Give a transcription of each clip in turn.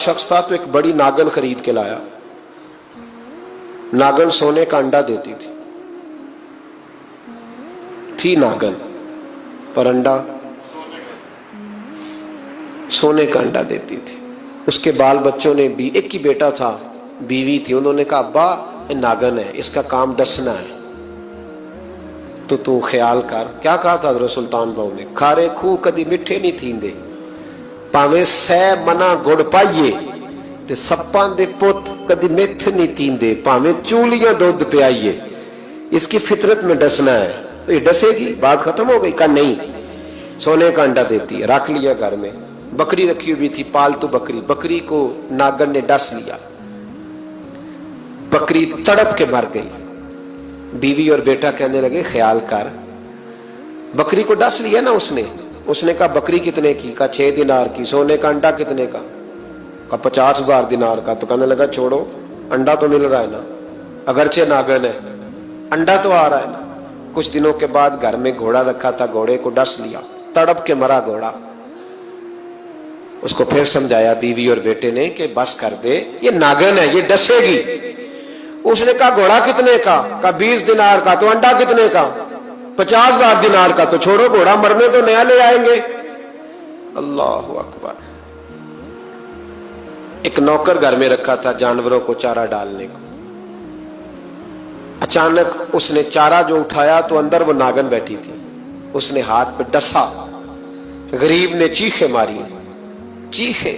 शख्स था तो एक बड़ी नागन खरीद के लाया। नागन सोने का अंडा देती थी नागन, पर अंडा सोने का अंडा देती थी। उसके बाल बच्चों ने भी, एक ही बेटा था, बीवी थी, उन्होंने कहा अब्बा ये नागन है, इसका काम दसना है, तो तू ख्याल कर। क्या कहा था हज़रत सुल्तान बाहू ने? खारे खूह कदी मिठे नहीं थींदे, भावें सै मना गुड़ पाइए, ते सप्पां दे पुत कदी मिठ नहीं थींदे, भावें चूलियां दूध पियाइए, इसकी फितरत में डसना है। तो ये डसेगी, बात खत्म हो गई। का नहीं, सोने का अंडा देती है। रख लिया घर में। बकरी रखी हुई थी, पालतू बकरी, बकरी को नागन ने डस लिया, बकरी तड़प के मर गई। बीवी और बेटा कहने लगे ख्याल कर, बकरी को डस लिया ना उसने। उसने कहा बकरी कितने की? का 6 दिनार की। सोने का अंडा कितने का? 50,000 दिनार का। तो कहने लगा छोड़ो, अंडा तो मिल रहा है ना, अगरचे नागन है, अंडा तो आ रहा है ना। कुछ दिनों के बाद घर में घोड़ा रखा था, घोड़े को डस लिया, तड़प के मरा घोड़ा। उसको फिर समझाया बीवी और बेटे ने कि बस कर दे, ये नागन है, ये डसेगी। उसने कहा घोड़ा कितने का? 20 दिनार का। तो अंडा कितने का? 50,000 दिनार का। तो छोड़ो, घोड़ा मरने तो नया ले आएंगे। अल्लाह अकबर। एक नौकर घर में रखा था जानवरों को चारा डालने को। अचानक उसने चारा जो उठाया तो अंदर वो नागन बैठी थी। उसने हाथ पे डसा, गरीब ने चीखें मारी, चीखें,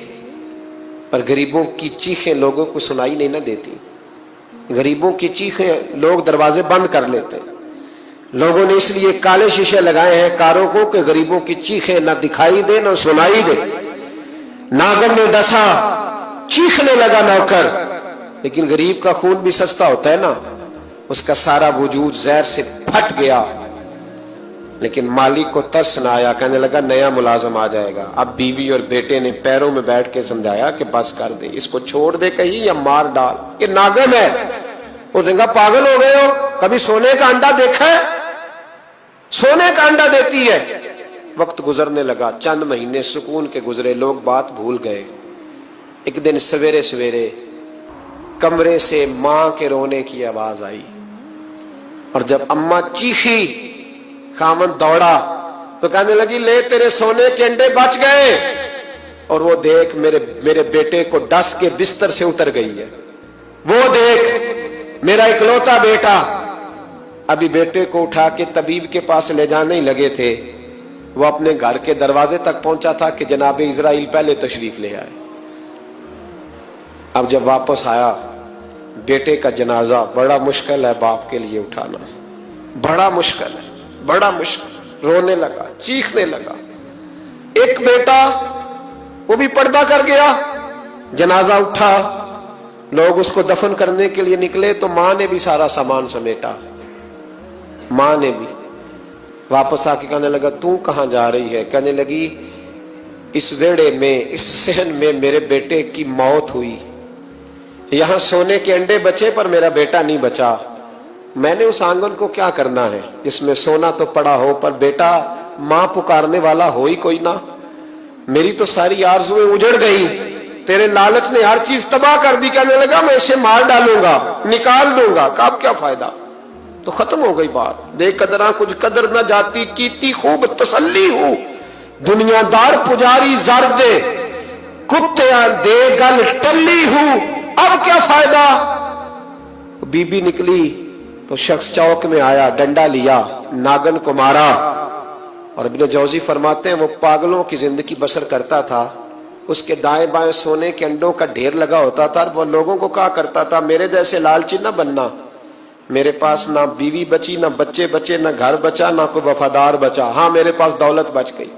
पर गरीबों की चीखें लोगों को सुनाई नहीं ना देती। गरीबों की चीखें लोग दरवाजे बंद कर लेते हैं। लोगों ने इसलिए काले शीशे लगाए हैं कारों को कि गरीबों की चीखें ना दिखाई दे ना सुनाई दे। नागन ने डसा, चीखने लगा नौकर, लेकिन गरीब का खून भी सस्ता होता है ना। उसका सारा वजूद जहर से फट गया, लेकिन मालिक को तरस न आया। कहने लगा नया मुलाजम आ जाएगा। अब बीवी और बेटे ने पैरों में बैठ के समझाया कि बस कर दे, इसको छोड़ दे कहीं या मार डाल, ये नागन है। उसने कहा पागल हो गए हो, कभी सोने का अंडा देखा है? सोने का अंडा देती है। वक्त गुजरने लगा, चंद महीने सुकून के गुजरे, लोग बात भूल गए। एक दिन सवेरे सवेरे कमरे से मां के रोने की आवाज आई, और जब अम्मा चीखी, खामन दौड़ा तो कहने लगी ले तेरे सोने के अंडे बच गए। और वो देख मेरे बेटे को डस के बिस्तर से उतर गई है। वो देख मेरा इकलौता बेटा। अभी बेटे को उठा के तबीब के पास ले जाने ही लगे थे, वो अपने घर के दरवाजे तक पहुंचा था कि जनाब इजराइल पहले तशरीफ ले आए। अब जब वापस आया, बेटे का जनाजा बड़ा मुश्किल है बाप के लिए उठाना, बड़ा मुश्किल है, बड़ा मुश्किल। रोने लगा, चीखने लगा। एक बेटा वो भी पर्दा कर गया। जनाजा उठा, लोग उसको दफन करने के लिए निकले तो मां ने भी सारा सामान समेटा। मां ने भी वापस आके कहने लगा तू कहां जा रही है? कहने लगी इस वेड़े में, इस सहन में मेरे बेटे की मौत हुई, यहां सोने के अंडे बचे पर मेरा बेटा नहीं बचा। मैंने उस आंगन को क्या करना है जिसमें सोना तो पड़ा हो पर बेटा मां पुकारने वाला हो ही कोई ना। मेरी तो सारी आरज़ुएं उजड़ गई, तेरे लालच ने हर चीज तबाह कर दी। कहने लगा मैं इसे मार डालूंगा, निकाल दूंगा। अब क्या फायदा? तो खत्म हो गई बात। बेकदरा कुछ कदर न जाती, कीती खूब तसल्ली हूं, दुनियादार पुजारी जर दे, कुत्तियां दे गल टल्ली हूं, अब क्या फायदा? बीबी निकली तो शख्स चौक में आया, डंडा लिया, नागन को मारा। और इब्न जौजी फरमाते हैं वो पागलों की जिंदगी बसर करता था। उसके दाएं बाएं सोने के अंडों का ढेर लगा होता था। वो लोगों को कहा करता था मेरे जैसे लालची न बनना, मेरे पास ना बीवी बची, ना बच्चे बचे, ना घर बचा, ना कोई वफादार बचा, हाँ मेरे पास दौलत बच गई।